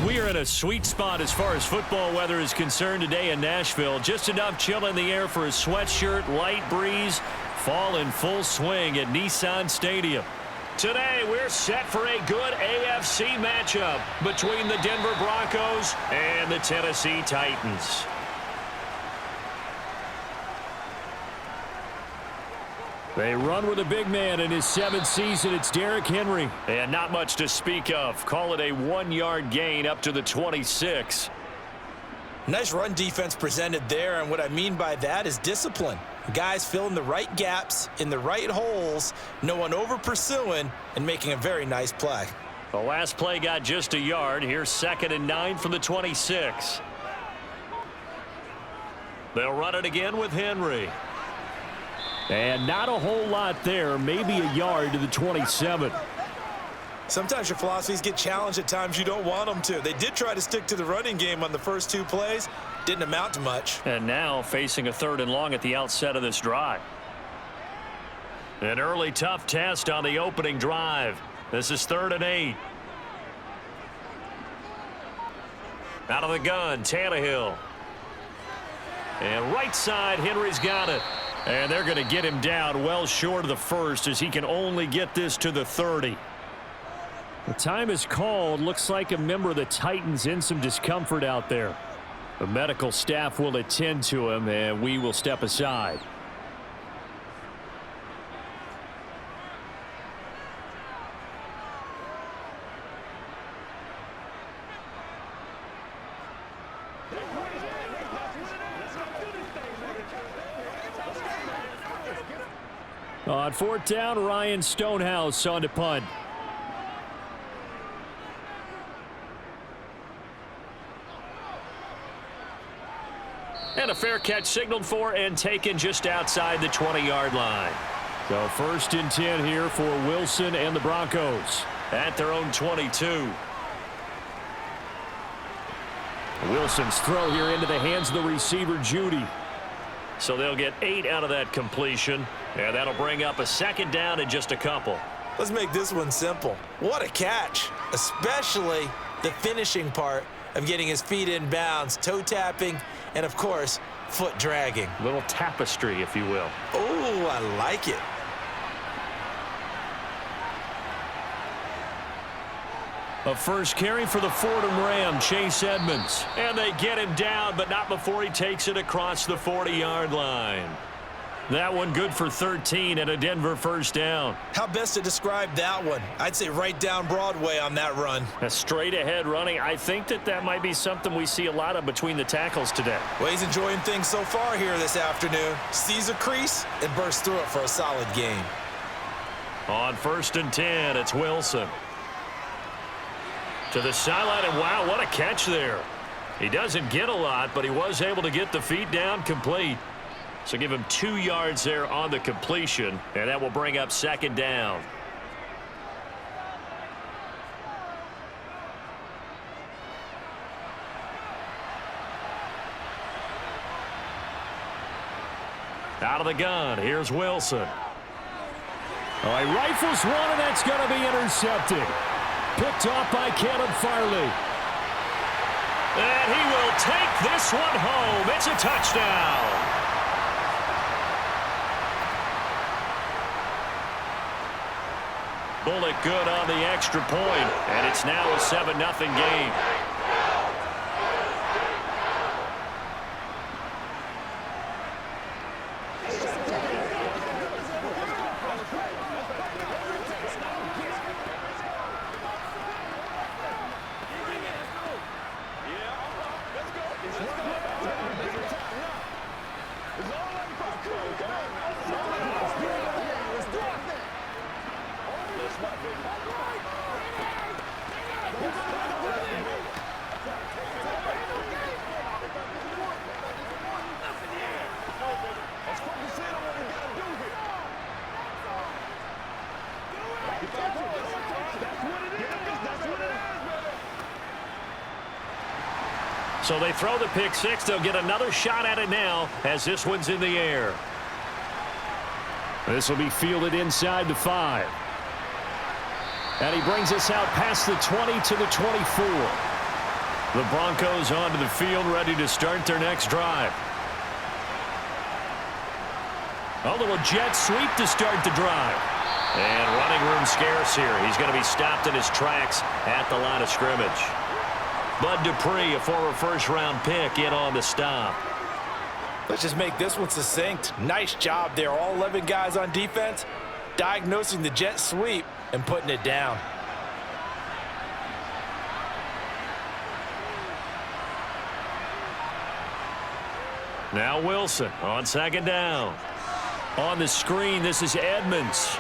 We are in a sweet spot as far as football weather is concerned today in Nashville. Just enough chill in the air for a sweatshirt, light breeze, fall in full swing at Nissan Stadium. Today, we're set for a good AFC matchup between the Denver Broncos and the Tennessee Titans. They run with a big man in his 7th season. It's Derrick Henry. And not much to speak of. Call it a 1-yard gain up to the 26. Nice run defense presented there, and what I mean by that is discipline. Guys filling the right gaps in the right holes, no one over pursuing, and making a very nice play. The last play got just a yard. Here's 2nd and 9 from the 26. They'll run it again with Henry. And not a whole lot there, maybe a yard to the 27. Sometimes your philosophies get challenged at times you don't want them to. They did try to stick to the running game on the first 2 plays. Didn't amount to much. And now facing a 3rd and long at the outset of this drive. An early tough test on the opening drive. This is 3rd and 8. Out of the gun, Tannehill. And right side, Henry's got it. And they're going to get him down well short of the first as he can only get this to the 30. The time is called. Looks like a member of the Titans in some discomfort out there. The medical staff will attend to him, and we will step aside. On 4th down, Ryan Stonehouse on to punt. And a fair catch signaled for and taken just outside the 20-yard line. So 1st and 10 here for Wilson and the Broncos at their own 22. Wilson's throw here into the hands of the receiver, Judy. So they'll get 8 out of that completion, and that'll bring up a 2nd down in just a couple. Let's make this one simple. What a catch, especially the finishing part of getting his feet in bounds, toe tapping, and of course, foot dragging. Little tapestry, if you will. Oh, I like it. A first carry for the Fordham Ram, Chase Edmonds. And they get him down, but not before he takes it across the 40-yard line. That one good for 13 and a Denver 1st down. How best to describe that one? I'd say right down Broadway on that run. A straight-ahead running. I think that might be something we see a lot of between the tackles today. Well, he's enjoying things so far here this afternoon. Sees a crease and bursts through it for a solid gain. On 1st and 10, it's Wilson. To the sideline, and wow, what a catch there. He doesn't get a lot, but he was able to get the feet down complete. So give him 2 yards there on the completion, and that will bring up 2nd down. Out of the gun, here's Wilson. Oh, he rifles one, and that's going to be intercepted. Picked off by Caleb Farley. And he will take this one home. It's a touchdown. Bullet good on the extra point, and it's now a 7-0 game. So they throw the pick six. They'll get another shot at it now as this one's in the air. This will be fielded inside the 5. And he brings us out past the 20 to the 24. The Broncos onto the field, ready to start their next drive. A little jet sweep to start the drive. And running room scarce here. He's going to be stopped in his tracks at the line of scrimmage. Bud Dupree, a former first-round pick, in on the stop. Let's just make this one succinct. Nice job there. All 11 guys on defense diagnosing the jet sweep and putting it down. Now Wilson on second down. On the screen, this is Edmonds.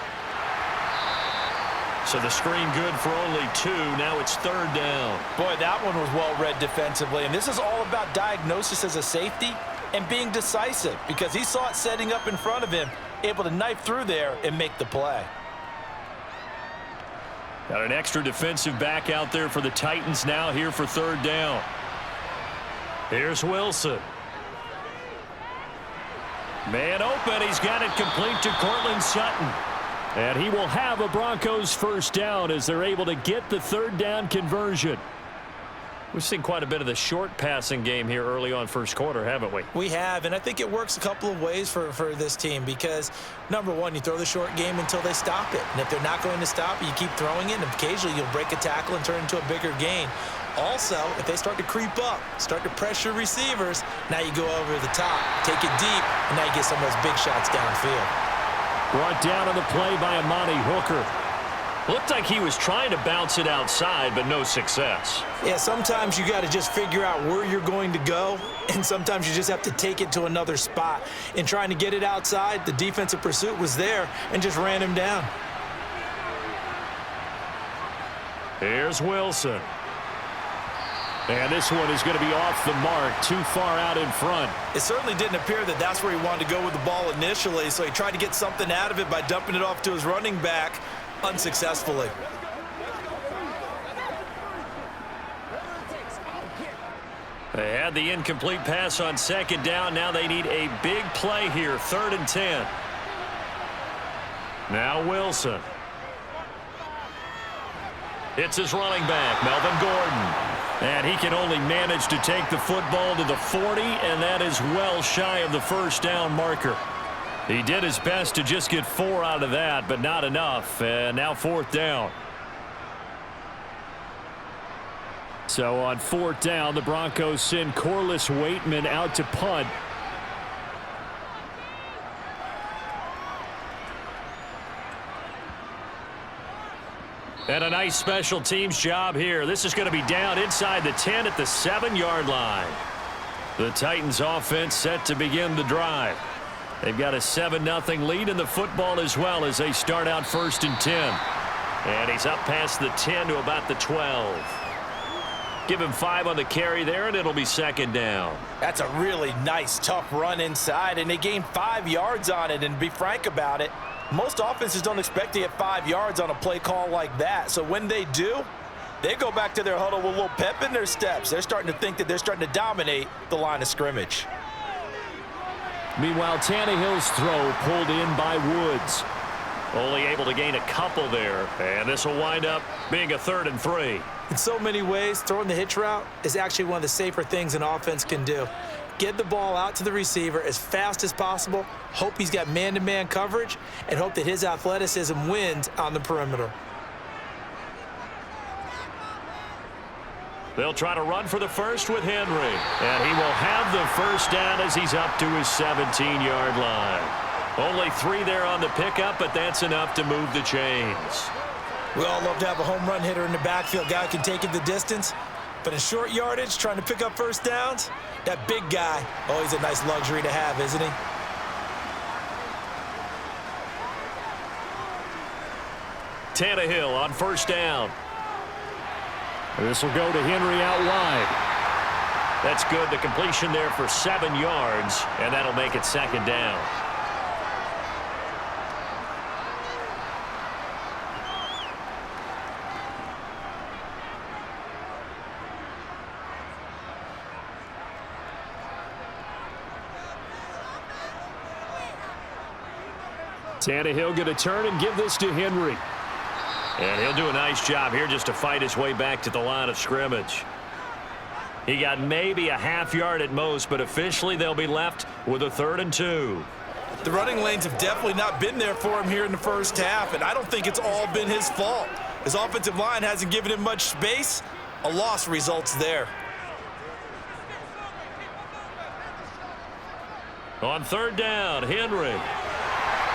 So the screen good for only 2. Now it's third down. Boy, that one was well read defensively. And this is all about diagnosis as a safety and being decisive, because he saw it setting up in front of him, able to knife through there and make the play. Got an extra defensive back out there for the Titans now here for third down. Here's Wilson. Man open. He's got it complete to Cortland Sutton. And he will have a Broncos first down as they're able to get the third down conversion. We've seen quite a bit of the short passing game here early on first quarter, haven't we? We have, and I think it works a couple of ways for this team because, number one, you throw the short game until they stop it. And if they're not going to stop it, you keep throwing it, and occasionally you'll break a tackle and turn it into a bigger gain. Also, if they start to creep up, start to pressure receivers, now you go over the top, take it deep, and now you get some of those big shots downfield. Brought down on the play by Amani Hooker. Looked like he was trying to bounce it outside, but no success. Yeah, sometimes you got to just figure out where you're going to go, and sometimes you just have to take it to another spot. In trying to get it outside, the defensive pursuit was there and just ran him down. Here's Wilson. And this one is going to be off the mark, too far out in front. It certainly didn't appear that that's where he wanted to go with the ball initially, so he tried to get something out of it by dumping it off to his running back unsuccessfully. They had the incomplete pass on second down. Now they need a big play here, 3rd and 10. Now Wilson. It's his running back, Melvin Gordon. And he can only manage to take the football to the 40, and that is well shy of the first down marker. He did his best to just get 4 out of that, but not enough. And now 4th down. So on 4th down, the Broncos send Corliss Waitman out to punt. And a nice special teams job here. This is going to be down inside the 10 at the 7-yard line. The Titans offense set to begin the drive. They've got a 7-0 lead in the football as well as they start out 1st and 10. And he's up past the 10 to about the 12. Give him 5 on the carry there, and it'll be 2nd down. That's a really nice, tough run inside, and they gained 5 yards on it. And to be frank about it, most offenses don't expect to get 5 yards on a play call like that. So when they do, they go back to their huddle with a little pep in their steps. They're starting to think that they're starting to dominate the line of scrimmage. Meanwhile, Tannehill's throw pulled in by Woods. Only able to gain a couple there, and this will wind up being a 3rd and 3. In so many ways, throwing the hitch route is actually one of the safer things an offense can do. Get the ball out to the receiver as fast as possible, hope he's got man-to-man coverage, and hope that his athleticism wins on the perimeter. They'll try to run for the first with Henry, and he will have the first down as he's up to his 17-yard line. Only 3 there on the pickup, but that's enough to move the chains. We all love to have a home run hitter in the backfield, guy who can take it the distance. But in short yardage, trying to pick up first downs, that big guy, oh, he's a nice luxury to have, isn't he? Tannehill on 1st down. This will go to Henry out wide. That's good. The completion there for 7 yards, and that'll make it 2nd down. Tannehill going to turn and give this to Henry. And he'll do a nice job here just to fight his way back to the line of scrimmage. He got maybe a half yard at most, but officially they'll be left with a 3rd and 2. The running lanes have definitely not been there for him here in the first half, and I don't think it's all been his fault. His offensive line hasn't given him much space. A loss results there. On 3rd down, Henry.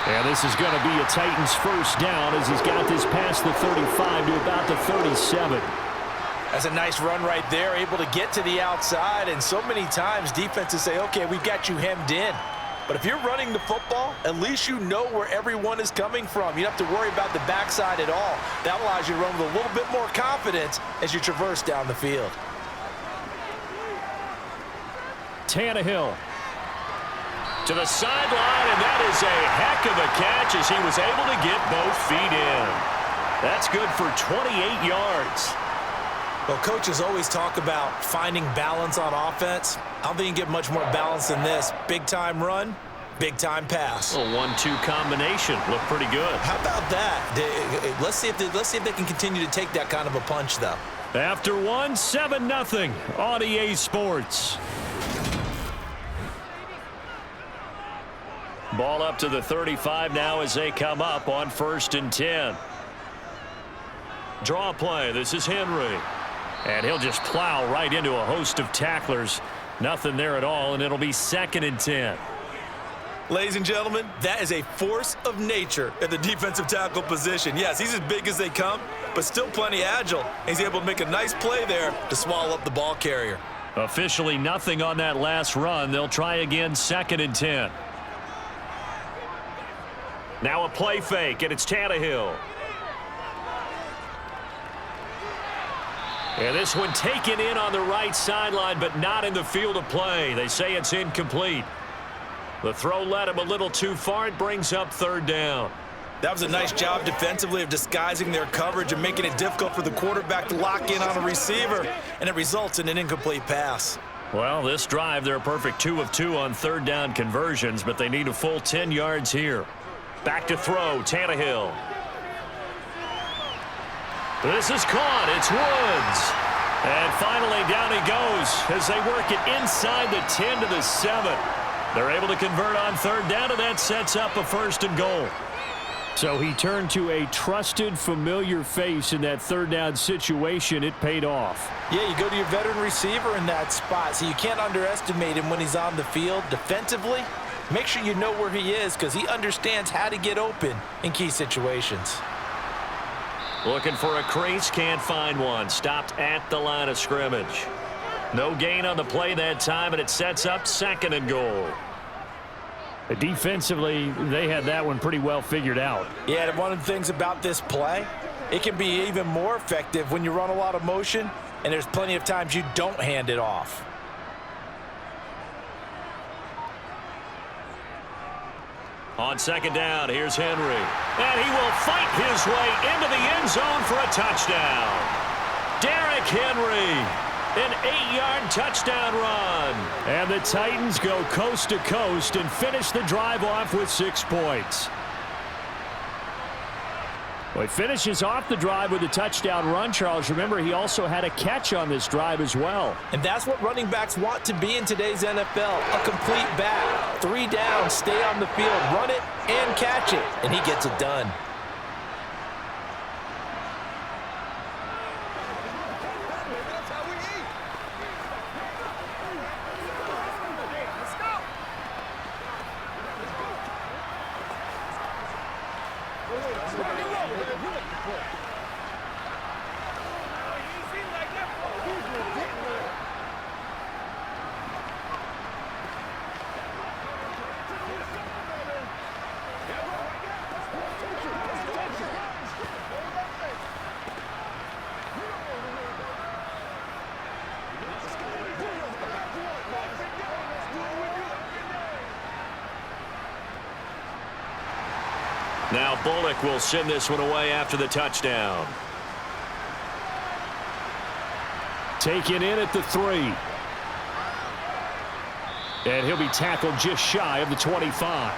And this is going to be a Titans first down as he's got this past the 35 to about the 37. That's a nice run right there, able to get to the outside, and so many times defenses say, okay, we've got you hemmed in. But if you're running the football, at least you know where everyone is coming from. You don't have to worry about the backside at all. That allows you to run with a little bit more confidence as you traverse down the field. Tannehill to the sideline, and that is a heck of a catch as he was able to get both feet in. That's good for 28 yards. Well, coaches always talk about finding balance on offense. I don't think you can get much more balance than this. Big-time run, big-time pass. A 1-2 combination. Looked pretty good. How about that? Let's see if they can continue to take that kind of a punch, though. After 7-0 on EA Sports. Ball up to the 35 now as they come up on 1st and 10. Draw play. This is Henry. And he'll just plow right into a host of tacklers. Nothing there at all, and it'll be 2nd and 10. Ladies and gentlemen, that is a force of nature at the defensive tackle position. Yes, he's as big as they come, but still plenty agile. He's able to make a nice play there to swallow up the ball carrier. Officially nothing on that last run. They'll try again 2nd and 10. Now a play fake, and it's Tannehill. And this one taken in on the right sideline, but not in the field of play. They say it's incomplete. The throw led him a little too far. It brings up 3rd down. That was a nice job defensively of disguising their coverage and making it difficult for the quarterback to lock in on a receiver, and it results in an incomplete pass. Well, this drive, they're a perfect 2 of 2 on 3rd down conversions, but they need a full 10 yards here. Back to throw, Tannehill. This is caught. It's Woods. And finally down he goes as they work it inside the 10 to the 7. They're able to convert on 3rd down, and that sets up a 1st and goal. So he turned to a trusted, familiar face in that 3rd down situation. It paid off. Yeah, you go to your veteran receiver in that spot, so you can't underestimate him when he's on the field. Defensively, make sure you know where he is because he understands how to get open in key situations. Looking for a crease, can't find one. Stopped at the line of scrimmage. No gain on the play that time, and it sets up 2nd and goal. Defensively, they had that one pretty well figured out. Yeah, and one of the things about this play, it can be even more effective when you run a lot of motion, and there's plenty of times you don't hand it off. On 2nd down, here's Henry. And he will fight his way into the end zone for a touchdown. Derrick Henry, an 8-yard touchdown run. And the Titans go coast to coast and finish the drive off with 6 points. Well, he finishes off the drive with a touchdown run, Charles. Remember, he also had a catch on this drive as well. And that's what running backs want to be in today's NFL, a complete back. 3 down, stay on the field, run it, and catch it. And he gets it done. Now Bullock will send this one away after the touchdown. Taken in at the 3. And he'll be tackled just shy of the 25.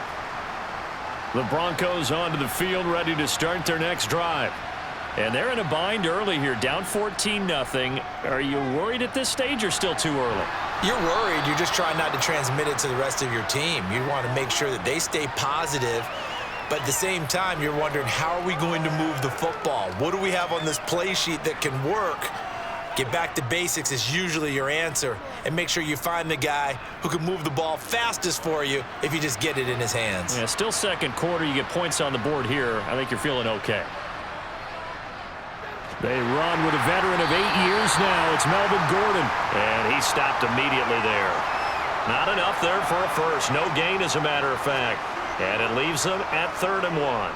The Broncos onto the field, ready to start their next drive. And they're in a bind early here, down 14-0. Are you worried at this stage or still too early? You're worried. You're just trying not to transmit it to the rest of your team. You want to make sure that they stay positive. But at the same time, you're wondering, how are we going to move the football? What do we have on this play sheet that can work? Get back to basics is usually your answer. And make sure you find the guy who can move the ball fastest for you if you just get it in his hands. Yeah, still second quarter. You get points on the board here. I think you're feeling okay. They run with a veteran of 8 years now. It's Melvin Gordon. And he stopped immediately there. Not enough there for a first. No gain, as a matter of fact. And it leaves them at 3rd and 1.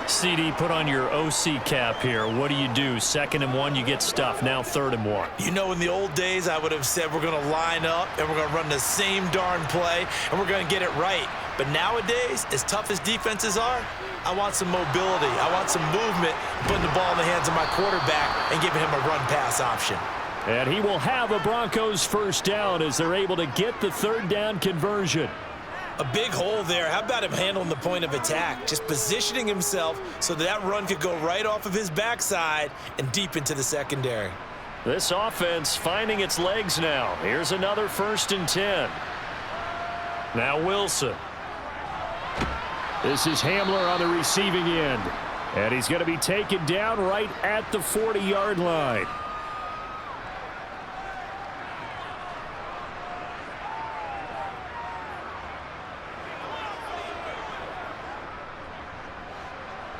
CD, put on your OC cap here. What do? 2nd and 1, you get stuffed. Now 3rd and 1. You know, in the old days, I would have said we're going to line up and we're going to run the same darn play and we're going to get it right. But nowadays, as tough as defenses are, I want some mobility. I want some movement, putting the ball in the hands of my quarterback and giving him a run-pass option. And he will have a Broncos first down as they're able to get the 3rd down conversion. A big hole there. How about him handling the point of attack? Just positioning himself so that run could go right off of his backside and deep into the secondary. This offense finding its legs now. Here's another 1st and 10. Now Wilson. This is Hamler on the receiving end. And he's going to be taken down right at the 40-yard line.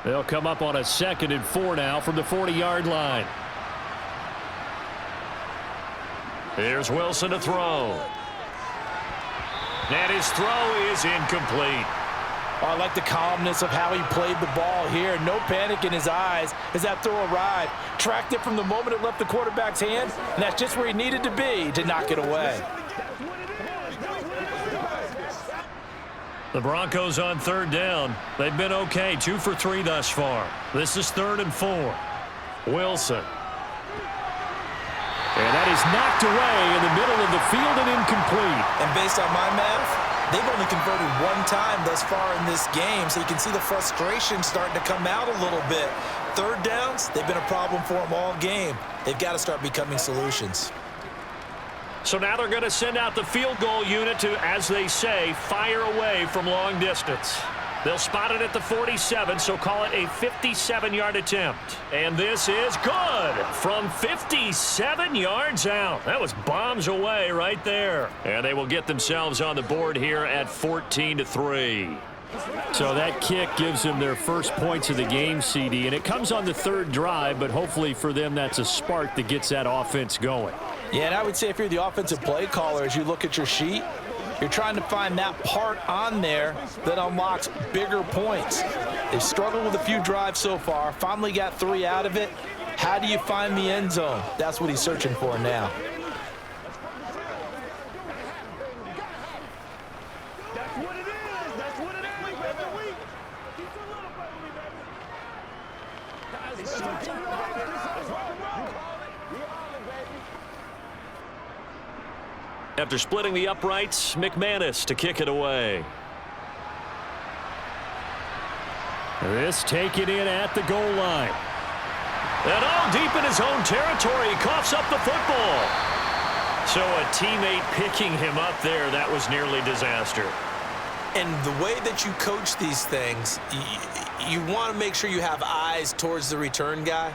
They'll come up on a 2nd and 4 now from the 40-yard line. Here's Wilson to throw. And his throw is incomplete. Oh, I like the calmness of how he played the ball here. No panic in his eyes as that throw arrived. Tracked it from the moment it left the quarterback's hands, and that's just where he needed to be to knock it away. The Broncos on 3rd down. They've been okay, 2 for 3 thus far. This is 3rd and 4. Wilson. And that is knocked away in the middle of the field and incomplete. And based on my math, they've only converted 1 time thus far in this game, so you can see the frustration starting to come out a little bit. 3rd downs, they've been a problem for them all game. They've got to start becoming solutions. So now they're going to send out the field goal unit to, as they say, fire away from long distance. They'll spot it at the 47, so call it a 57-yard attempt. And this is good from 57 yards out. That was bombs away right there. And they will get themselves on the board here at 14-3. So that kick gives them their first points of the game, CD, and it comes on the 3rd drive, but hopefully for them that's a spark that gets that offense going. Yeah, and I would say if you're the offensive play caller, as you look at your sheet, you're trying to find that part on there that unlocks bigger points. They've struggled with a few drives so far, finally got 3 out of it. How do you find the end zone? That's what he's searching for now. After splitting the uprights, McManus to kick it away. This taken in at the goal line. And all deep in his own territory, he coughs up the football. So a teammate picking him up there, that was nearly disaster. And the way that you coach these things, you want to make sure you have eyes towards the return guy,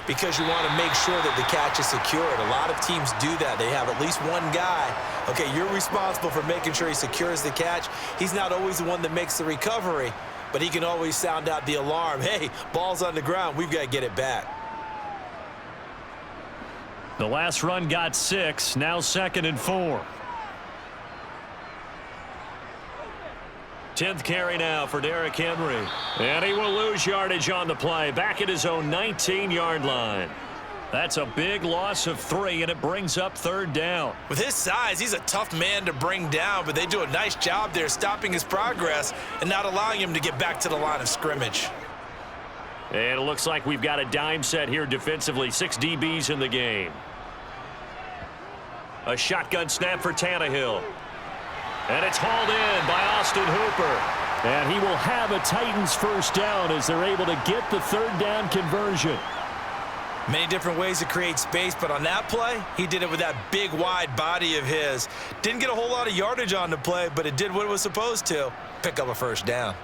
because you want to make sure that the catch is secured. A lot of teams do that. They have at least one guy. Okay, you're responsible for making sure he secures the catch. He's not always the one that makes the recovery, but he can always sound out the alarm. Hey, ball's on the ground. We've got to get it back. The last run got 6. Now 2nd and 4. 10th carry now for Derrick Henry. And he will lose yardage on the play. Back at his own 19-yard line. That's a big loss of 3, and it brings up 3rd down. With his size, he's a tough man to bring down, but they do a nice job there stopping his progress and not allowing him to get back to the line of scrimmage. And it looks like we've got a dime set here defensively. 6 DBs in the game. A shotgun snap for Tannehill. And it's hauled in by Austin Hooper. And he will have a Titans first down as they're able to get the 3rd down conversion. Many different ways to create space, but on that play, he did it with that big, wide body of his. Didn't get a whole lot of yardage on the play, but it did what it was supposed to. Pick up a first down.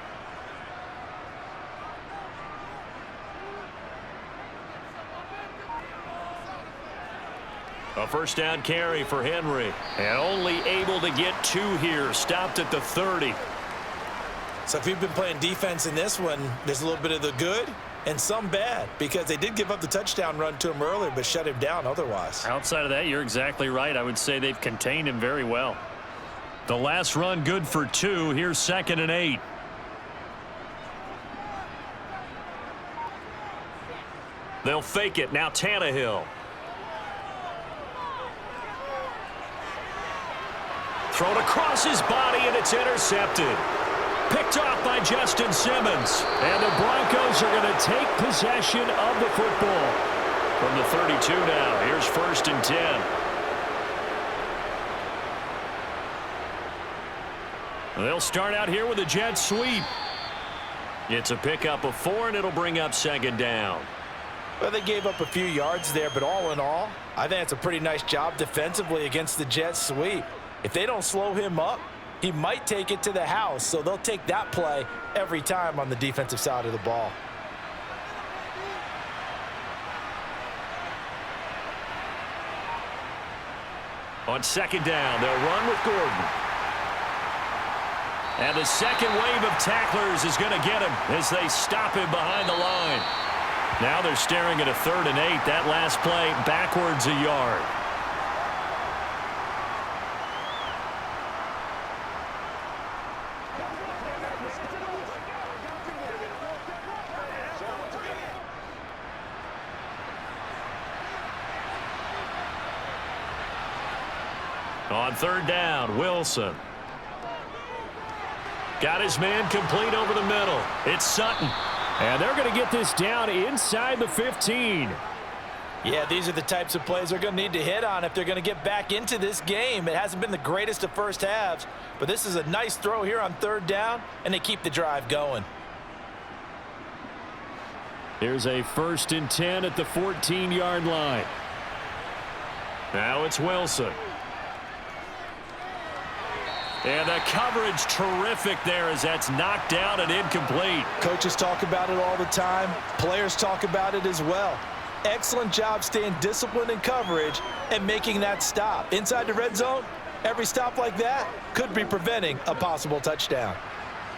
A first down carry for Henry. And only able to get 2 here. Stopped at the 30. So if you've been playing defense in this one, there's a little bit of the good and some bad, because they did give up the touchdown run to him earlier, but shut him down otherwise. Outside of that, you're exactly right. I would say they've contained him very well. The last run good for 2. Here's 2nd and 8. They'll fake it. Now Tannehill. Thrown across his body, and it's intercepted. Picked off by Justin Simmons. And the Broncos are going to take possession of the football. From the 32 now. Here's 1st and 10. They'll start out here with a jet sweep. It's a pickup of 4, and it'll bring up 2nd down. Well, they gave up a few yards there, but all in all, I think it's a pretty nice job defensively against the jet sweep. If they don't slow him up, he might take it to the house, so they'll take that play every time on the defensive side of the ball. On 2nd down, they'll run with Gordon. And the second wave of tacklers is going to get him as they stop him behind the line. Now they're staring at a 3rd and 8. That last play backwards a yard. On 3rd down, Wilson. Got his man complete over the middle. It's Sutton. And they're going to get this down inside the 15. Yeah, these are the types of plays they're going to need to hit on if they're going to get back into this game. It hasn't been the greatest of first halves, but this is a nice throw here on 3rd down, and they keep the drive going. Here's a 1st and 10 at the 14-yard line. Now it's Wilson. And the coverage terrific there as that's knocked down and incomplete. Coaches talk about it all the time. Players talk about it as well. Excellent job staying disciplined in coverage and making that stop. Inside the red zone, every stop like that could be preventing a possible touchdown.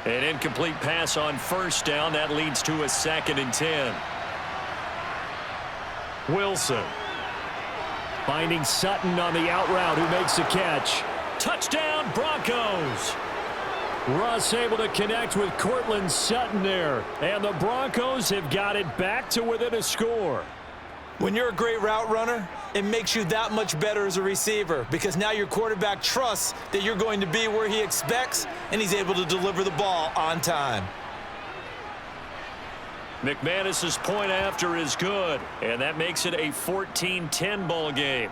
An incomplete pass on 1st down. That leads to a 2nd and 10. Wilson. Finding Sutton on the out route, who makes the catch. Touchdown, Broncos. Russ able to connect with Courtland Sutton there. And the Broncos have got it back to within a score. When you're a great route runner, it makes you that much better as a receiver, because now your quarterback trusts that you're going to be where he expects, and he's able to deliver the ball on time. McManus's point after is good, and that makes it a 14-10 ball game.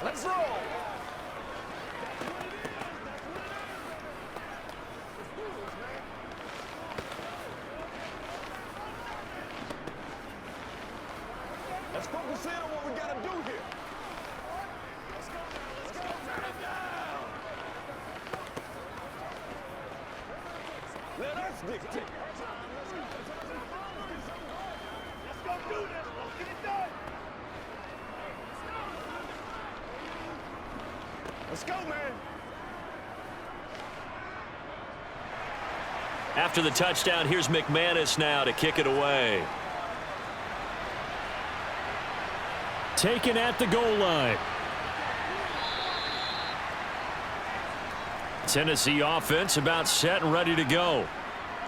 Let's roll. Let's focus in on what we got to do here. Let's go. Turn it down. Let us dictate. Let's go do this. Let's get it done. Let's go, man. After the touchdown, here's McManus now to kick it away. Taken at the goal line. Tennessee offense about set and ready to go.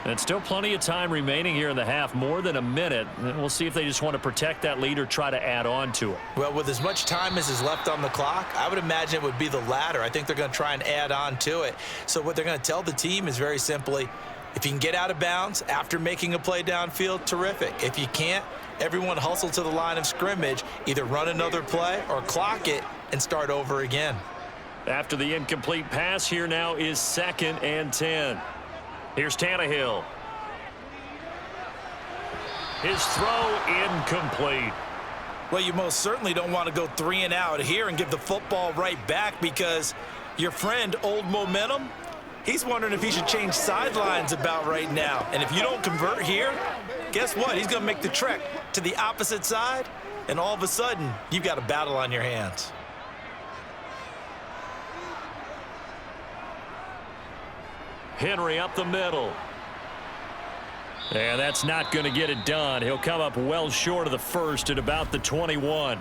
And still plenty of time remaining here in the half, more than a minute. And we'll see if they just want to protect that lead or try to add on to it. Well, with as much time as is left on the clock, I would imagine it would be the latter. I think they're going to try and add on to it. So what they're going to tell the team is very simply, if you can get out of bounds after making a play downfield, terrific. If you can't, everyone hustle to the line of scrimmage, either run another play or clock it and start over again. After the incomplete pass, here now is 2nd and 10. Here's Tannehill. His throw incomplete. Well, you most certainly don't want to go 3 and out here and give the football right back, because your friend, Old Momentum, he's wondering if he should change sidelines about right now. And if you don't convert here, guess what? He's going to make the trek to the opposite side, and all of a sudden, you've got a battle on your hands. Henry up the middle. And that's not going to get it done. He'll come up well short of the first at about the 21.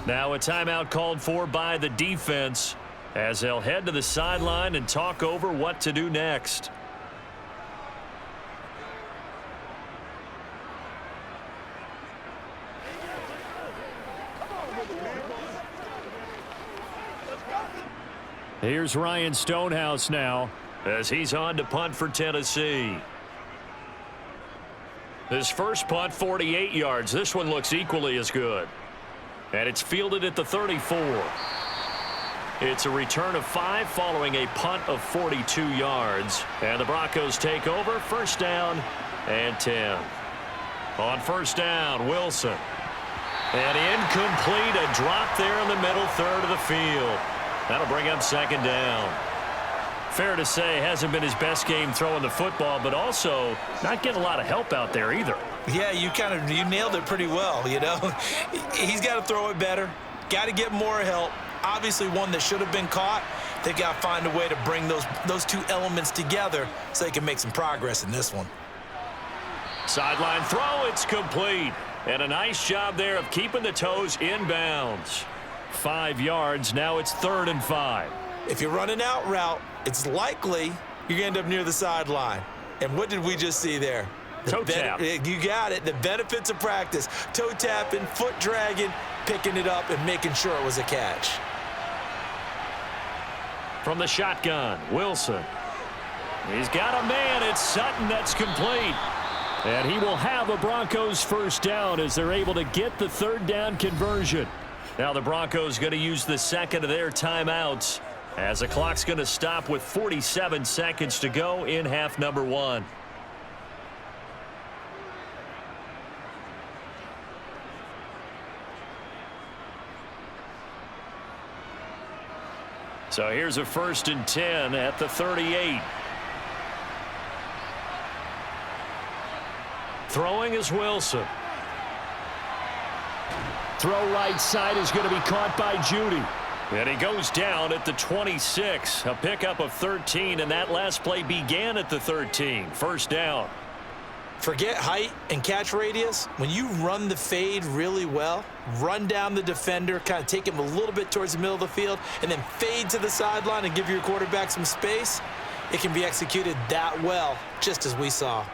Now a timeout called for by the defense as they'll head to the sideline and talk over what to do next. Here's Ryan Stonehouse now as he's on to punt for Tennessee. His first punt, 48 yards. This one looks equally as good. And it's fielded at the 34. It's a return of 5 following a punt of 42 yards. And the Broncos take over, 1st down and 10. On 1st down, Wilson. And incomplete, a drop there in the middle third of the field. That'll bring up 2nd down. Fair to say, hasn't been his best game throwing the football, but also not getting a lot of help out there either. Yeah, you nailed it pretty well, you know. He's got to throw it better, got to get more help. Obviously one that should have been caught. They've got to find a way to bring those two elements together so they can make some progress in this one. Sideline throw, it's complete. And a nice job there of keeping the toes inbounds. 5 yards, now it's 3rd and 5. If you're running out route, it's likely you're going to end up near the sideline. And what did we just see there? Toe tap. You got it. The benefits of practice. Toe tapping, foot dragging, picking it up, and making sure it was a catch. From the shotgun, Wilson. He's got a man. It's Sutton. That's complete. And he will have a Broncos 1st down as they're able to get the 3rd down conversion. Now the Broncos going to use the 2nd of their timeouts as the clock's going to stop with 47 seconds to go in half number 1. So here's a 1st and 10 at the 38. Throwing is Wilson. Throw right side is going to be caught by Judy. And he goes down at the 26. A pickup of 13, and that last play began at the 13. 1st down. Forget height and catch radius. When you run the fade really well, run down the defender, kind of take him a little bit towards the middle of the field, and then fade to the sideline and give your quarterback some space, it can be executed that well, just as we saw.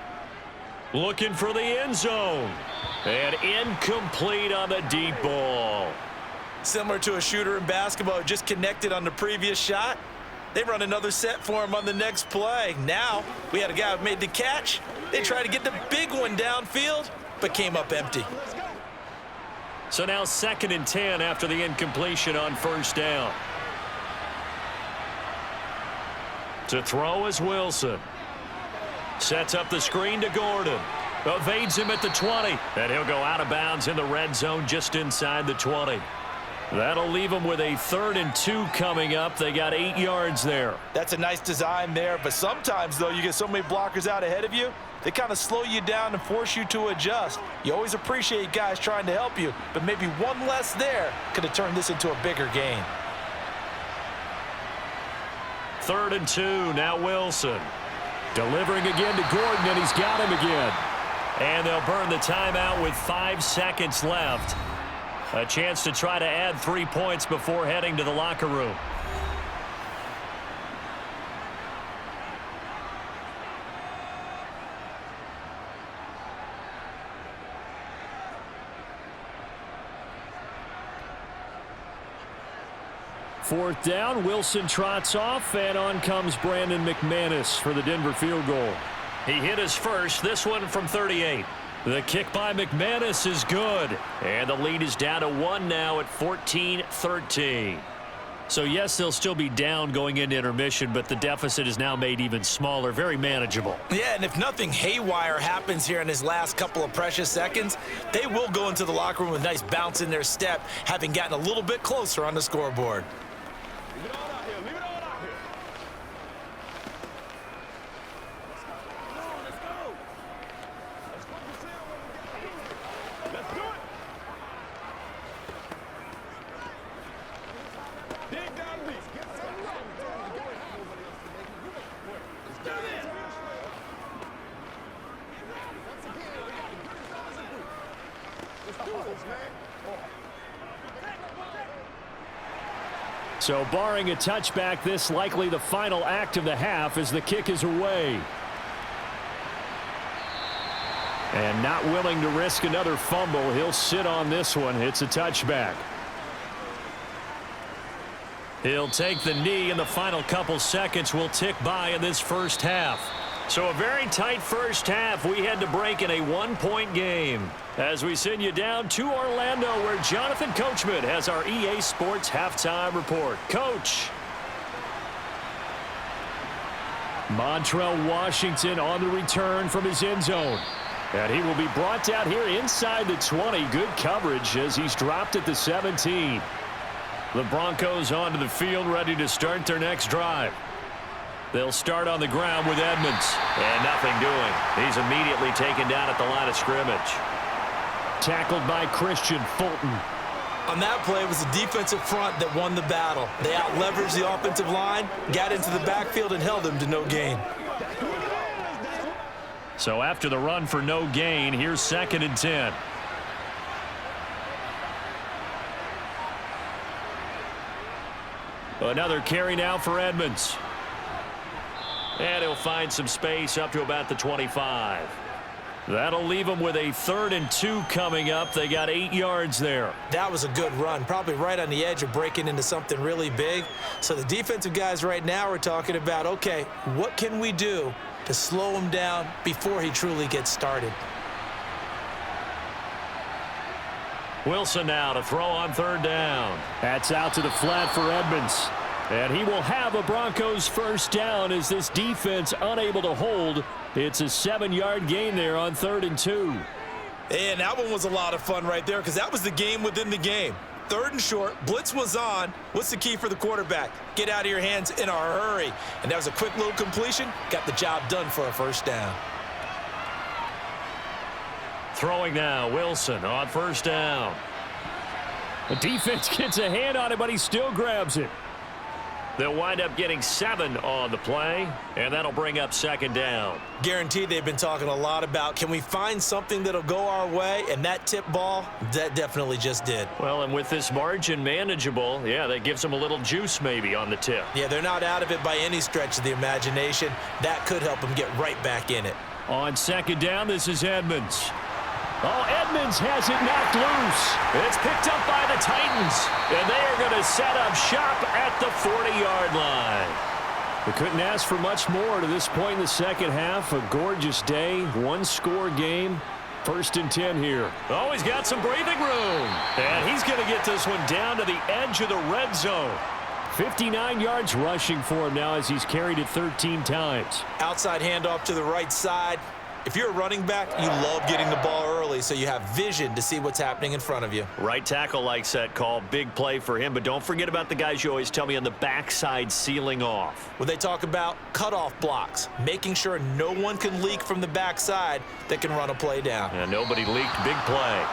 Looking for the end zone. And incomplete on the deep ball. Similar to a shooter in basketball who just connected on the previous shot. They run another set for him on the next play. Now, we had a guy who made the catch. They tried to get the big one downfield, but came up empty. So now 2nd and 10 after the incompletion on 1st down. To throw is Wilson. Sets up the screen to Gordon. Evades him at the 20. And he'll go out of bounds in the red zone just inside the 20. That'll leave them with a 3rd and 2 coming up. They got 8 yards there. That's a nice design there, but sometimes, though, you get so many blockers out ahead of you, they kind of slow you down and force you to adjust. You always appreciate guys trying to help you, but maybe one less there could have turned this into a bigger game. 3rd and 2, now Wilson. Delivering again to Gordon, and he's got him again. And they'll burn the timeout with 5 seconds left. A chance to try to add 3 points before heading to the locker room. Fourth down, Wilson trots off, and on comes Brandon McManus for the Denver field goal. He hit his first, this one from 38. The kick by McManus is good. And the lead is down to 1 now at 14-13. So, yes, they'll still be down going into intermission, but the deficit is now made even smaller, very manageable. Yeah, and if nothing haywire happens here in his last couple of precious seconds, they will go into the locker room with a nice bounce in their step, having gotten a little bit closer on the scoreboard. Leave it all out here. Leave it all out here. Let's go. Let's focus in on what we got to do. Let's do it. Dig down deep. Let's do this. Let's do this, man. So barring a touchback, this likely the final act of the half as the kick is away. And not willing to risk another fumble, he'll sit on this one. It's a touchback. He'll take the knee, and the final couple seconds will tick by in this first half. So a very tight first half. We had to break in a one-point game. As we send you down to Orlando, where Jonathan Coachman has our EA Sports halftime report. Coach. Montrell Washington on the return from his end zone. And he will be brought down here inside the 20. Good coverage as he's dropped at the 17. The Broncos onto the field, ready to start their next drive. They'll start on the ground with Edmonds. And nothing doing. He's immediately taken down at the line of scrimmage. Tackled by Christian Fulton. On that play, it was the defensive front that won the battle. They out-leveraged the offensive line, got into the backfield, and held him to no gain. So after the run for no gain, here's 2nd and 10. Another carry now for Edmonds. And he'll find some space up to about the 25. That'll leave them with a 3rd and 2 coming up. They got 8 yards there. That was a good run, probably right on the edge of breaking into something really big. So the defensive guys right now are talking about, okay, what can we do to slow him down before he truly gets started? Wilson now to throw on 3rd down. That's out to the flat for Edmonds. And he will have a Broncos first down as this defense unable to hold. It's a 7-yard gain there on 3rd and 2. And that one was a lot of fun right there because that was the game within the game. 3rd and short, blitz was on. What's the key for the quarterback? Get out of your hands in a hurry. And that was a quick little completion. Got the job done for a first down. Throwing now, Wilson on 1st down. The defense gets a hand on it, but he still grabs it. They'll wind up getting 7 on the play, and that'll bring up 2nd down. Guaranteed they've been talking a lot about, can we find something that'll go our way? And that tip ball, that definitely just did. Well, and with this margin manageable, yeah, that gives them a little juice maybe on the tip. Yeah, they're not out of it by any stretch of the imagination. That could help them get right back in it. On 2nd down, this is Edmonds. Oh, Edmonds has it knocked loose. It's picked up by the Titans, and they are going to set up shop at the 40-yard line. We couldn't ask for much more to this point in the second half. A gorgeous day, one-score game. 1st and 10 here. Oh, he's got some breathing room, and he's going to get this one down to the edge of the red zone. 59 yards rushing for him now as he's carried it 13 times. Outside handoff to the right side. If you're a running back, you love getting the ball early so you have vision to see what's happening in front of you. Right tackle likes that call. Big play for him, but don't forget about the guys you always tell me on the backside sealing off. When they talk about cutoff blocks, making sure no one can leak from the backside that can run a play down. And nobody leaked. Big play.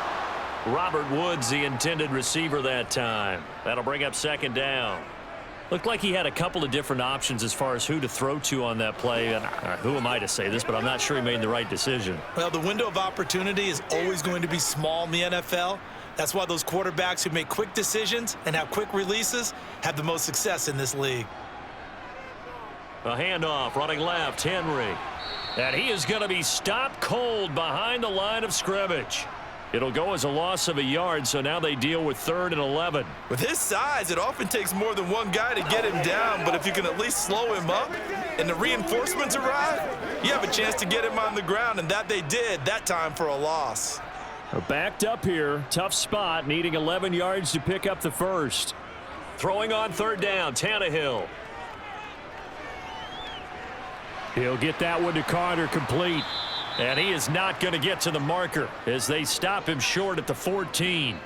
Robert Woods, the intended receiver that time. That'll bring up 2nd down. Looked like he had a couple of different options as far as who to throw to on that play. And who am I to say this, but I'm not sure he made the right decision. Well, the window of opportunity is always going to be small in the NFL. That's why those quarterbacks who make quick decisions and have quick releases have the most success in this league. A handoff, running left, Henry. And he is going to be stopped cold behind the line of scrimmage. It'll go as a loss of a yard, so now they deal with 3rd and 11. With his size, it often takes more than one guy to get him down, but if you can at least slow him up and the reinforcements arrive, you have a chance to get him on the ground, and that they did, that time for a loss. Backed up here, tough spot, needing 11 yards to pick up the first. throwing on third down, Tannehill. He'll get that one to Carter, complete. And he is not going to get to the marker as they stop him short at the 14.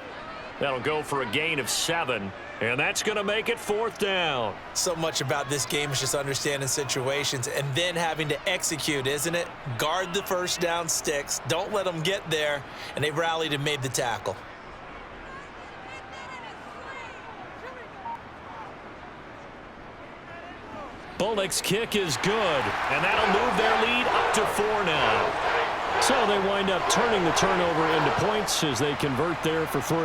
That'll go for a gain of 7, and that's going to make it fourth down. So much about this game is just understanding situations and then having to execute, isn't it? Guard the first down sticks. Don't let them get there, and they rallied and made the tackle. Bullock's kick is good, and that'll move their lead up to 4 now. So they wind up turning the turnover into points as they convert there for 3.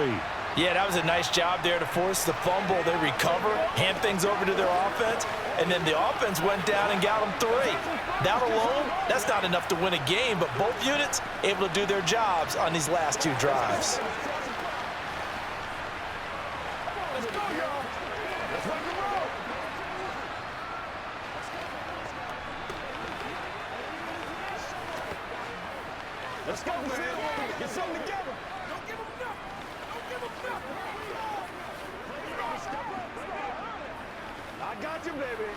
Yeah, that was a nice job there to force the fumble. They recover, hand things over to their offense, and then the offense went down and got them 3. That alone, that's not enough to win a game, but both units able to do their jobs on these last 2 drives. Let's go, y'all. Let's rock and roll. Let's go, man. Get something together. Don't give them nothing. Don't give them nothing. I got you, baby.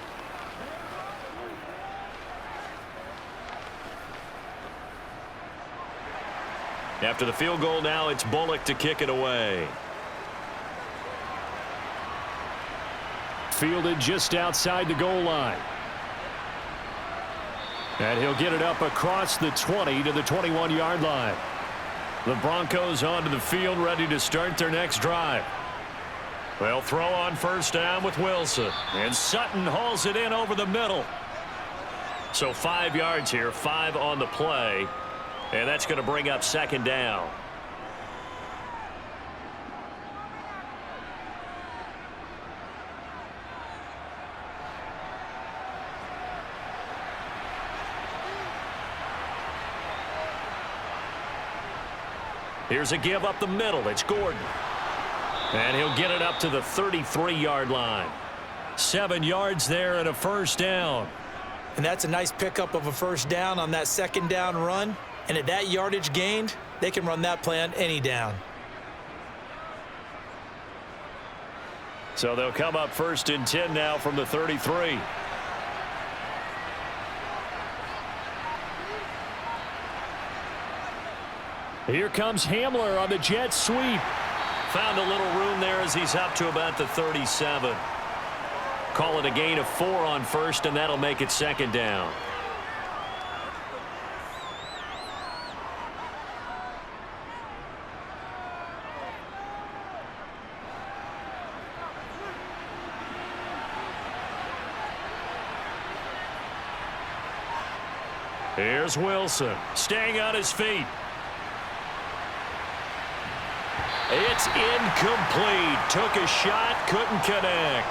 After the field goal now, it's Bullock to kick it away. Fielded just outside the goal line. And he'll get it up across the 20 to the 21-yard line. The Broncos onto the field, ready to start their next drive. They'll throw on first down with Wilson. And Sutton hauls it in over the middle. So 5 yards here, 5 on the play. And that's going to bring up second down. Here's a give up the middle. It's Gordon. And he'll get it up to the 33-yard line. 7 yards there and a first down. And that's a nice pickup of a first down on that second down run. And at that yardage gained, they can run that play on any down. So they'll come up first and 10 now from the 33. Here comes Hamler on the jet sweep. Found a little room there as he's up to about the 37. Call it a gain of 4 on first, and that'll make it second down. Here's Wilson, staying on his feet. It's incomplete. Took a shot, couldn't connect.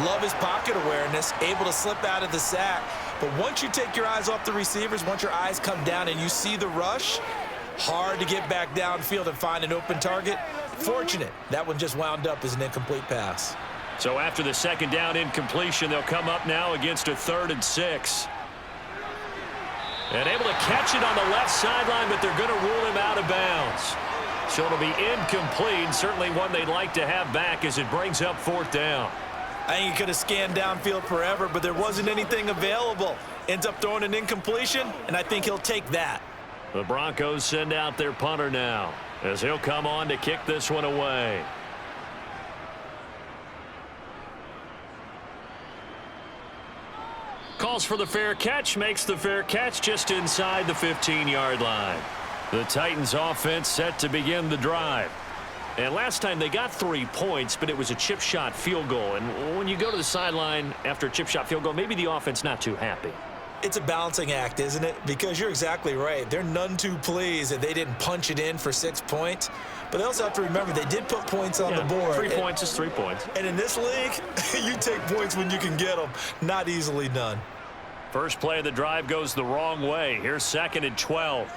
Love his pocket awareness, able to slip out of the sack. But once you take your eyes off the receivers, once your eyes come down and you see the rush, hard to get back downfield and find an open target. Fortunate, that one just wound up as an incomplete pass. So after the second down incompletion, they'll come up now against a 3rd and 6. And able to catch it on the left sideline, but they're going to rule him out of bounds. So it'll be incomplete, certainly one they'd like to have back as it brings up 4th down. I think he could have scanned downfield forever, but there wasn't anything available. Ends up throwing an incompletion, and I think he'll take that. The Broncos send out their punter now as he'll come on to kick this one away. Calls for the fair catch, makes the fair catch just inside the 15-yard line. The Titans offense set to begin the drive. And last time they got 3 points, but it was a chip shot field goal. And when you go to the sideline after a chip shot field goal, maybe the offense not too happy. It's a balancing act, isn't it? Because you're exactly right. They're none too pleased that they didn't punch it in for 6 points. But they also have to remember they did put points on the board. 3 points is 3 points. And in this league, you take points when you can get them. Not easily done. First play of the drive goes the wrong way. Here's 2nd and 12.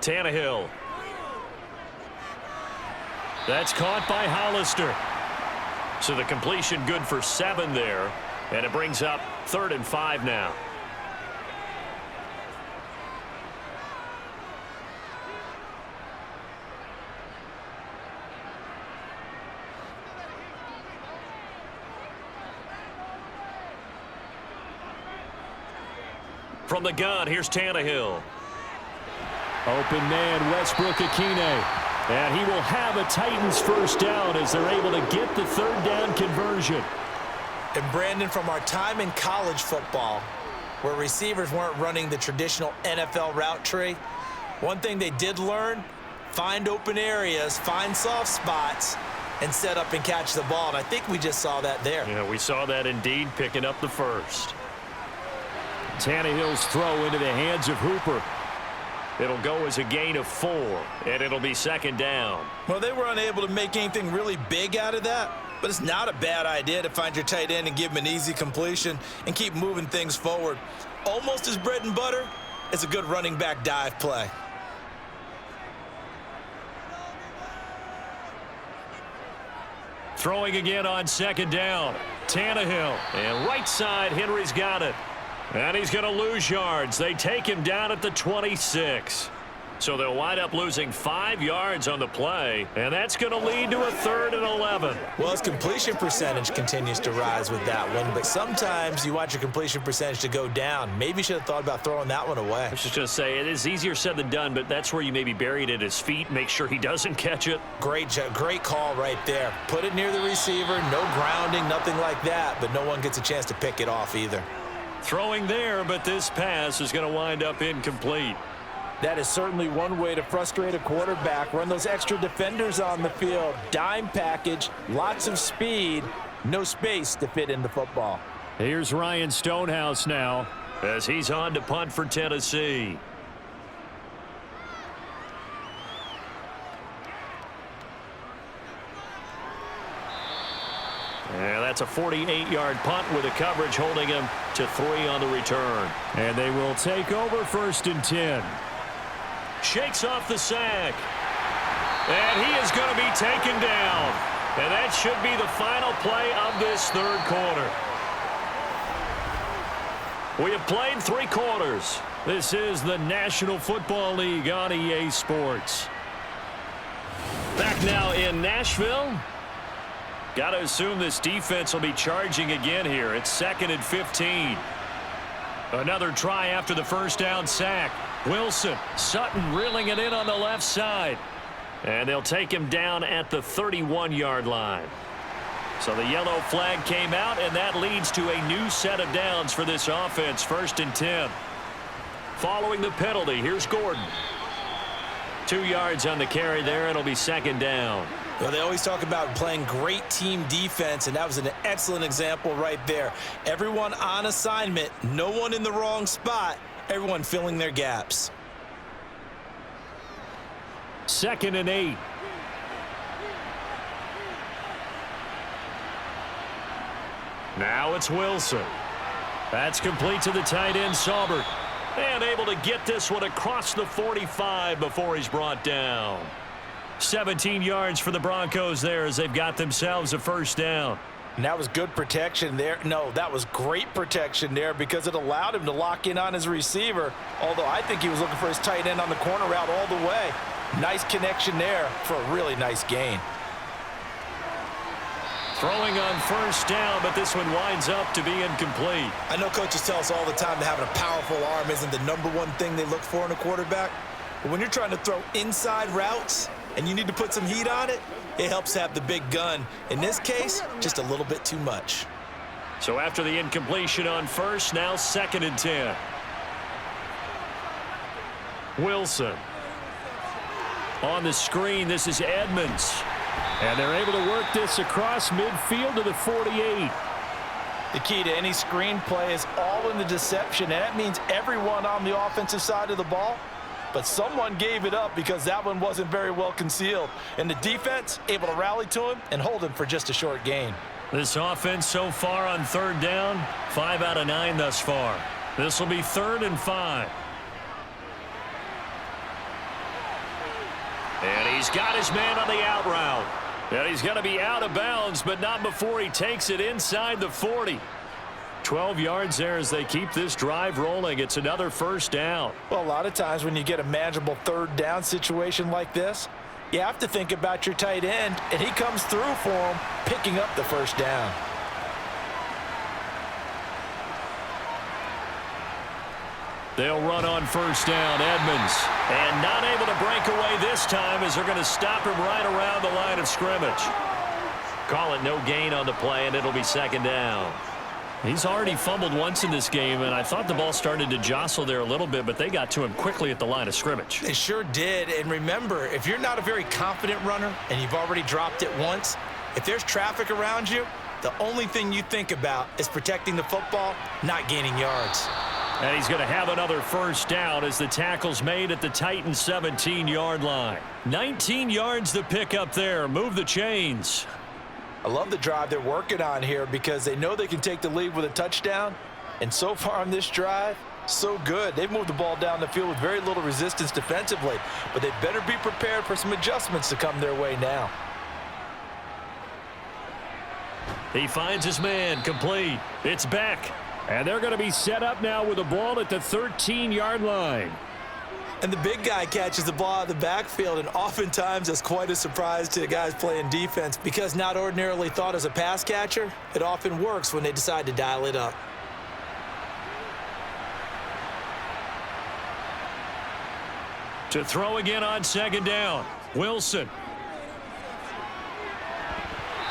Tannehill. That's caught by Hollister. So the completion good for 7 there. And it brings up 3rd and 5 now. From the gun, here's Tannehill. Open man, Westbrook-Ikhine. And he will have a Titans first down as they're able to get the third down conversion. And Brandon, from our time in college football, where receivers weren't running the traditional NFL route tree, one thing they did learn, find open areas, find soft spots, and set up and catch the ball. And I think we just saw that there. Yeah, we saw that indeed, picking up the first. Tannehill's throw into the hands of Hooper. It'll go as a gain of 4, and it'll be second down. Well, they were unable to make anything really big out of that, but it's not a bad idea to find your tight end and give him an easy completion and keep moving things forward. Almost as bread and butter as a good running back dive play. Throwing again on second down. Tannehill. And right side, Henry's got it. And he's going to lose yards. They take him down at the 26. So they'll wind up losing 5 yards on the play. And that's going to lead to a 3rd and 11. Well, his completion percentage continues to rise with that one. But sometimes you want your completion percentage to go down. Maybe you should have thought about throwing that one away. I was just going to say, it is easier said than done, but that's where you maybe bury it at his feet. Make sure he doesn't catch it. Great call right there. Put it near the receiver. No grounding, nothing like that. But no one gets a chance to pick it off either. Throwing there, but this pass is going to wind up incomplete. That is certainly one way to frustrate a quarterback. Run those extra defenders on the field. Dime package, lots of speed, no space to fit in the football. Here's Ryan Stonehouse now as he's on to punt for Tennessee. And that's a 48-yard punt with a coverage holding him to 3 on the return. And they will take over 1st and 10. Shakes off the sack. And he is going to be taken down. And that should be the final play of this 3rd quarter. We have played 3 quarters. This is the National Football League on EA Sports. Back now in Nashville. Got to assume this defense will be charging again here. It's 2nd and 15. Another try after the first down sack. Wilson, Sutton reeling it in on the left side. And they'll take him down at the 31-yard line. So the yellow flag came out, and that leads to a new set of downs for this offense. 1st and 10. Following the penalty, here's Gordon. 2 yards on the carry there. It'll be 2nd down. Well, they always talk about playing great team defense, and that was an excellent example right there. Everyone on assignment, no one in the wrong spot, everyone filling their gaps. 2nd and 8. Now it's Wilson. That's complete to the tight end, Saubert. And able to get this one across the 45 before he's brought down. 17 yards for the Broncos there as they've got themselves a first down. And that was good protection there. No, that was great protection there because it allowed him to lock in on his receiver, although I think he was looking for his tight end on the corner route all the way. Nice connection there for a really nice gain. Throwing on first down, but this one winds up to be incomplete. I know coaches tell us all the time that having a powerful arm isn't the #1 thing they look for in a quarterback. But when you're trying to throw inside routes and you need to put some heat on it, it helps have the big gun. In this case, just a little bit too much. So after the incompletion on first, now 2nd and 10. Wilson. On the screen, this is Edmonds. And they're able to work this across midfield to the 48. The key to any screen play is all in the deception, and that means everyone on the offensive side of the ball. But someone gave it up because that one wasn't very well concealed. And the defense able to rally to him and hold him for just a short gain. This offense so far on 3rd down, 5 out of 9 thus far. This will be 3rd and 5. And he's got his man on the out route. And he's going to be out of bounds, but not before he takes it inside the 40. 12 yards there as they keep this drive rolling. It's another first down. Well, a lot of times when you get a manageable 3rd down situation like this, you have to think about your tight end, and he comes through for him, picking up the first down. They'll run on first down. Edmonds. And not able to break away this time as they're going to stop him right around the line of scrimmage. Call it no gain on the play, and it'll be second down. He's already fumbled once in this game, and I thought the ball started to jostle there a little bit, but they got to him quickly at the line of scrimmage. They sure did. And remember, if you're not a very confident runner and you've already dropped it once, if there's traffic around you, the only thing you think about is protecting the football, not gaining yards. And he's going to have another first down as the tackle's made at the Titans' 17-yard line. 19 yards to pick up there. Move the chains. I love the drive they're working on here because they know they can take the lead with a touchdown. And so far on this drive, so good. They've moved the ball down the field with very little resistance defensively, but they better be prepared for some adjustments to come their way now. He finds his man, complete. It's back. And they're going to be set up now with the ball at the 13-yard line. And the big guy catches the ball out of the backfield, and oftentimes that's quite a surprise to the guys playing defense because not ordinarily thought as a pass catcher, it often works when they decide to dial it up. To throw again on second down. Wilson.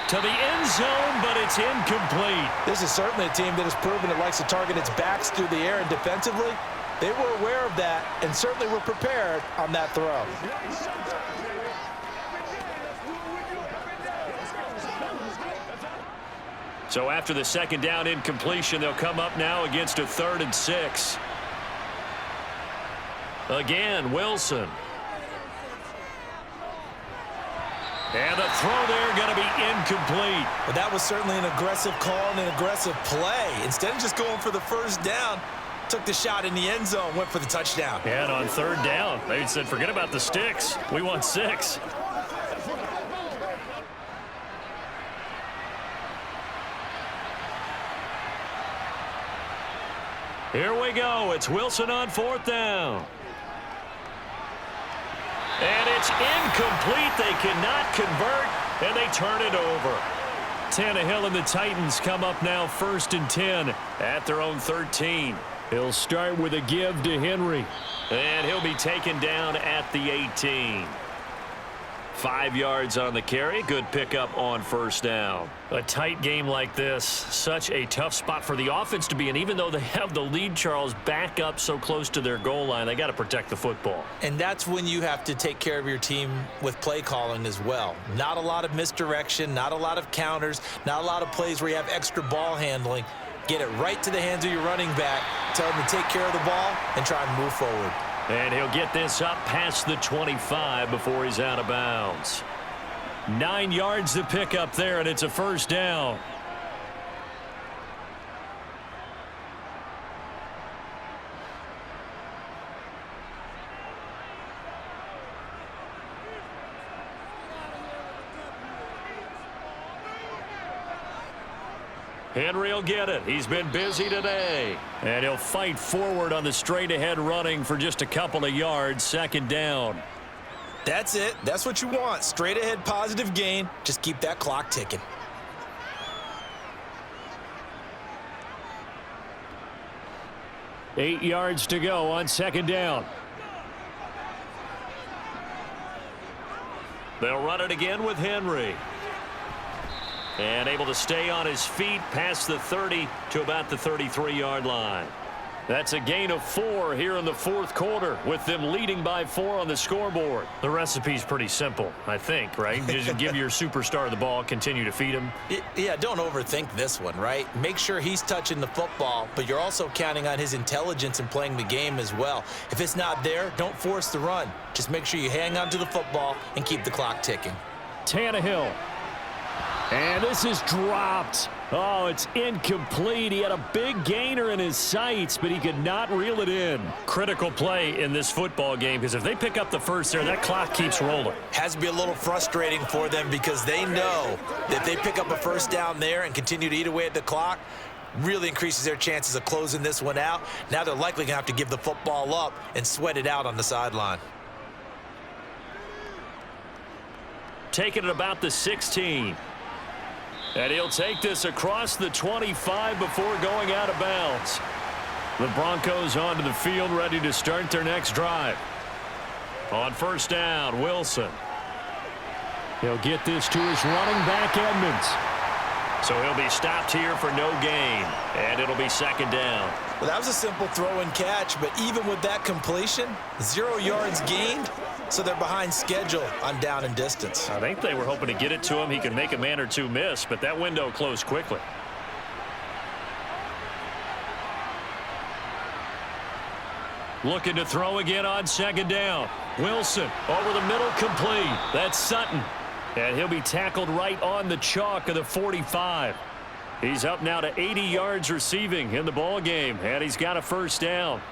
To the end zone, but it's incomplete. This is certainly a team that has proven it likes to target its backs through the air, and defensively, they were aware of that and certainly were prepared on that throw. So after the second down incompletion, they'll come up now against a 3rd and 6. Again, Wilson. And the throw there going to be incomplete. But that was certainly an aggressive call and an aggressive play. Instead of just going for the first down, took the shot in the end zone, went for the touchdown. And on 3rd down, they said, forget about the sticks. We want 6. Here we go. It's Wilson on 4th down. And it's incomplete. They cannot convert, and they turn it over. Tannehill and the Titans come up now 1st and 10 at their own 13. He'll start with a give to Henry. And he'll be taken down at the 18. 5 yards on the carry. Good pickup on first down. A tight game like this, such a tough spot for the offense to be in. Even though they have the lead, Charles, back up so close to their goal line, they got to protect the football. And that's when you have to take care of your team with play calling as well. Not a lot of misdirection, not a lot of counters, not a lot of plays where you have extra ball handling. Get it right to the hands of your running back, tell them to take care of the ball, and try and move forward. And he'll get this up past the 25 before he's out of bounds. 9 yards to pick up there, and it's a first down. Henry will get it. He's been busy today. And he'll fight forward on the straight-ahead running for just a couple of yards. 2nd down. That's it. That's what you want. Straight ahead positive gain. Just keep that clock ticking. Eight yards to go on 2nd down. They'll run it again with Henry. And able to stay on his feet past the 30 to about the 33-yard line. That's a gain of 4 here in the 4th quarter with them leading by 4 on the scoreboard. The recipe's pretty simple, I think, right? Just give your superstar the ball, continue to feed him. Yeah, don't overthink this one, right? Make sure he's touching the football, but you're also counting on his intelligence in playing the game as well. If it's not there, don't force the run. Just make sure you hang on to the football and keep the clock ticking. Tannehill. And this is dropped. Oh, it's incomplete. He had a big gainer in his sights, but he could not reel it in. Critical play in this football game, because if they pick up the first there, that clock keeps rolling. Has to be a little frustrating for them because they know that if they pick up a first down there and continue to eat away at the clock, really increases their chances of closing this one out. Now they're likely going to have to give the football up and sweat it out on the sideline. Taking it about the 16. And he'll take this across the 25 before going out of bounds. The Broncos onto the field, ready to start their next drive. On first down, Wilson. He'll get this to his running back, Edmonds. So he'll be stopped here for no gain, and it'll be second down. Well, that was a simple throw and catch, but even with that completion, 0 yards gained, so they're behind schedule on down and distance. I think they were hoping to get it to him. He could make a man or two miss, but that window closed quickly. Looking to throw again on second down. Wilson over the middle, complete. That's Sutton. And he'll be tackled right on the chalk of the 45. He's up now to 80 yards receiving in the ball game, and he's got a first down.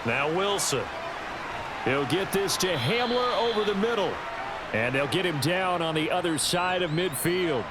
Now Wilson. He'll get this to Hamler over the middle. And they'll get him down on the other side of midfield.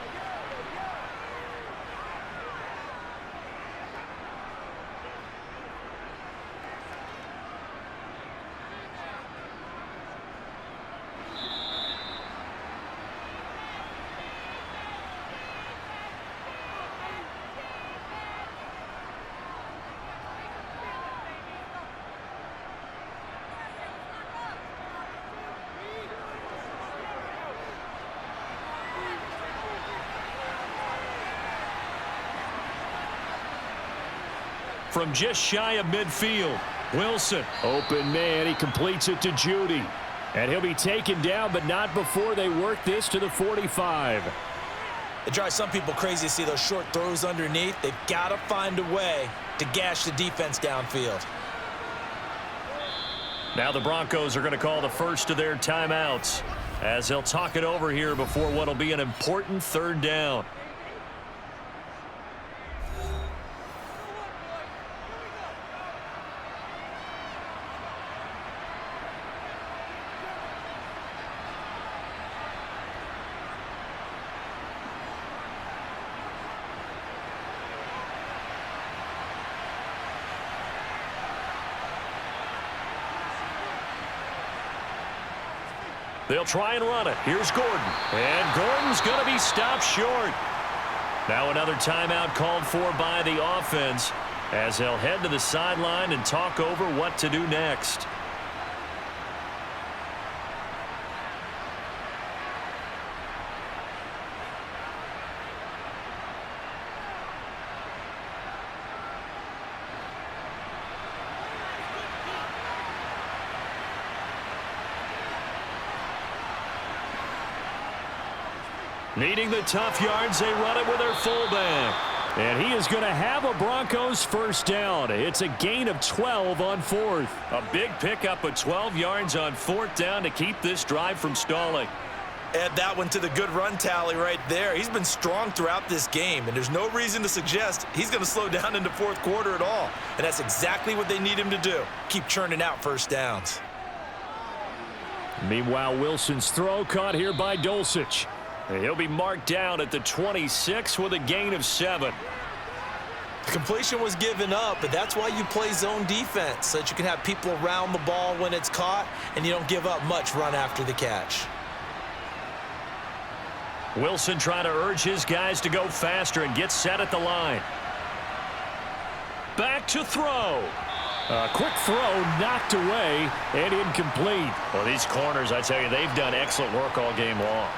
From just shy of midfield, Wilson, open man, he completes it to Judy. And he'll be taken down, but not before they work this to the 45. It drives some people crazy to see those short throws underneath. They've got to find a way to gash the defense downfield. Now the Broncos are going to call the first of their timeouts as they'll talk it over here before what will be an important third down. They'll try and run it. Here's Gordon. And Gordon's going to be stopped short. Now another timeout called for by the offense as they'll head to the sideline and talk over what to do next. Needing the tough yards, they run it with their fullback. And he is going to have a Broncos first down. It's a gain of 12 on fourth. A big pickup of 12 yards on fourth down to keep this drive from stalling. Add that one to the good run tally right there. He's been strong throughout this game, and there's no reason to suggest he's going to slow down in the fourth quarter at all. And that's exactly what they need him to do. Keep churning out first downs. Meanwhile, Wilson's throw caught here by Dulcich. He'll be marked down at the 26 with a gain of 7. The completion was given up, but that's why you play zone defense, so that you can have people around the ball when it's caught, and you don't give up much run after the catch. Wilson trying to urge his guys to go faster and get set at the line. Back to throw. A quick throw knocked away and incomplete. Well, these corners, I tell you, they've done excellent work all game long.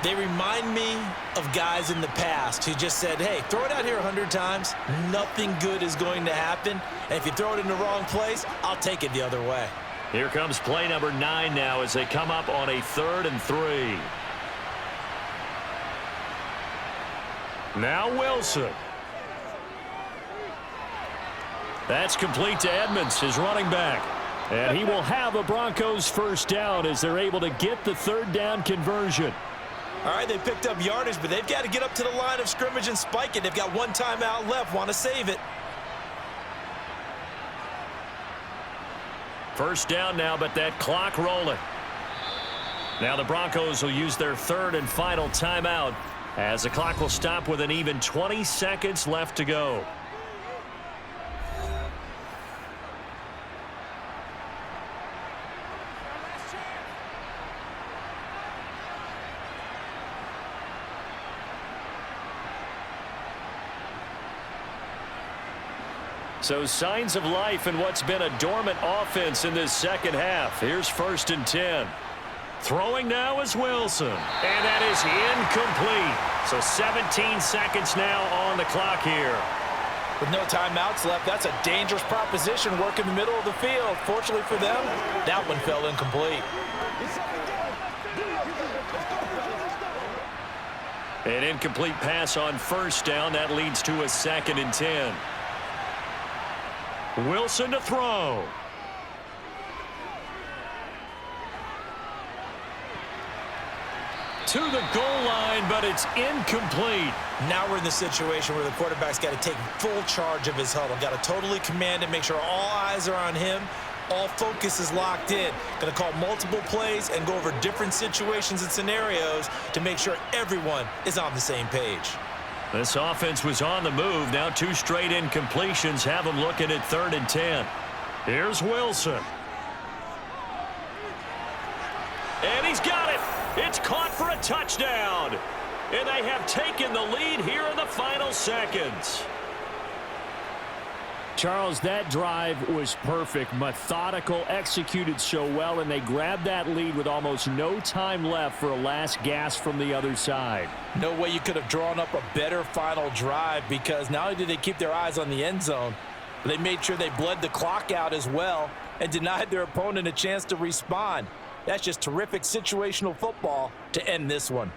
They remind me of guys in the past who just said, hey, throw it out here 100 times. Nothing good is going to happen. And if you throw it in the wrong place, I'll take it the other way. Here comes play number 9 now as they come up on a 3rd and 3. Now Wilson. That's complete to Edmonds, his running back. And he will have a Broncos first down as they're able to get the 3rd down conversion. All right, they picked up yardage, but they've got to get up to the line of scrimmage and spike it. They've got one timeout left, want to save it. First down now, but that clock rolling. Now the Broncos will use their 3rd and final timeout as the clock will stop with an even 20 seconds left to go. So signs of life in what's been a dormant offense in this second half. Here's 1st and 10. Throwing now is Wilson. And that is incomplete. So 17 seconds now on the clock here. With no timeouts left, that's a dangerous proposition, work in the middle of the field. Fortunately for them, that one fell incomplete. An incomplete pass on 1st down. That leads to a 2nd and 10. Wilson to throw. To the goal line, but it's incomplete. Now we're in the situation where the quarterback's got to take full charge of his huddle. Got to totally command it, make sure all eyes are on him. All focus is locked in. Going to call multiple plays and go over different situations and scenarios to make sure everyone is on the same page. This offense was on the move. Now 2 straight incompletions have them looking at 3rd and 10. Here's Wilson. And he's got it. It's caught for a touchdown. And they have taken the lead here in the final seconds. Charles, that drive was perfect, methodical, executed so well, and they grabbed that lead with almost no time left for a last gasp from the other side. No way you could have drawn up a better final drive, because not only did they keep their eyes on the end zone, but they made sure they bled the clock out as well and denied their opponent a chance to respond. That's just terrific situational football to end this one.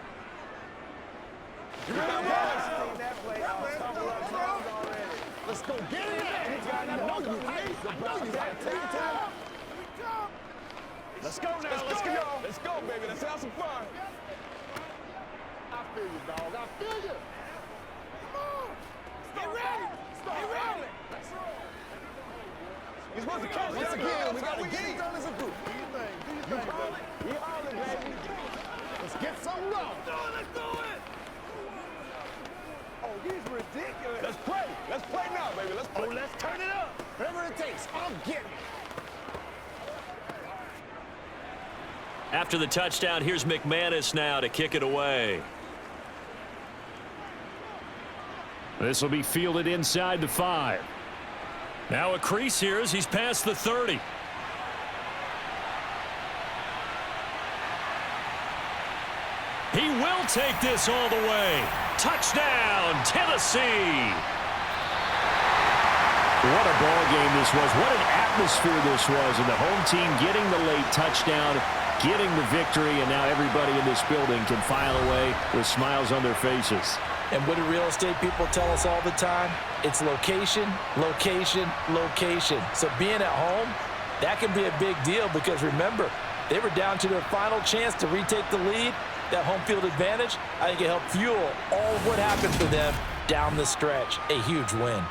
Let's go get it. Let's go now. Let's go. Let's go, baby. Let's have some fun. I feel you, dog. I feel you. Come on. Get ready. Get ready. You're supposed to catch this again. We got to get it done as a group. Do your thing. Do your thing, baby. We hollering, baby. Let's get something going. Let's do it. Oh, he's ridiculous. Let's play. Let's play now, baby. Let's play. Oh, let's turn it up. Whatever it takes. I'm getting it. After the touchdown, here's McManus now to kick it away. This will be fielded inside the 5. Now a crease here as he's past the 30. He will take this all the way. Touchdown, Tennessee. What a ball game this was. What an atmosphere this was. And the home team getting the late touchdown, getting the victory, and now everybody in this building can file away with smiles on their faces. And what do real estate people tell us all the time? It's location, location, location. So being at home, that can be a big deal, because remember, they were down to their final chance to retake the lead. That home field advantage, I think it helped fuel all of what happened for them down the stretch. A huge win.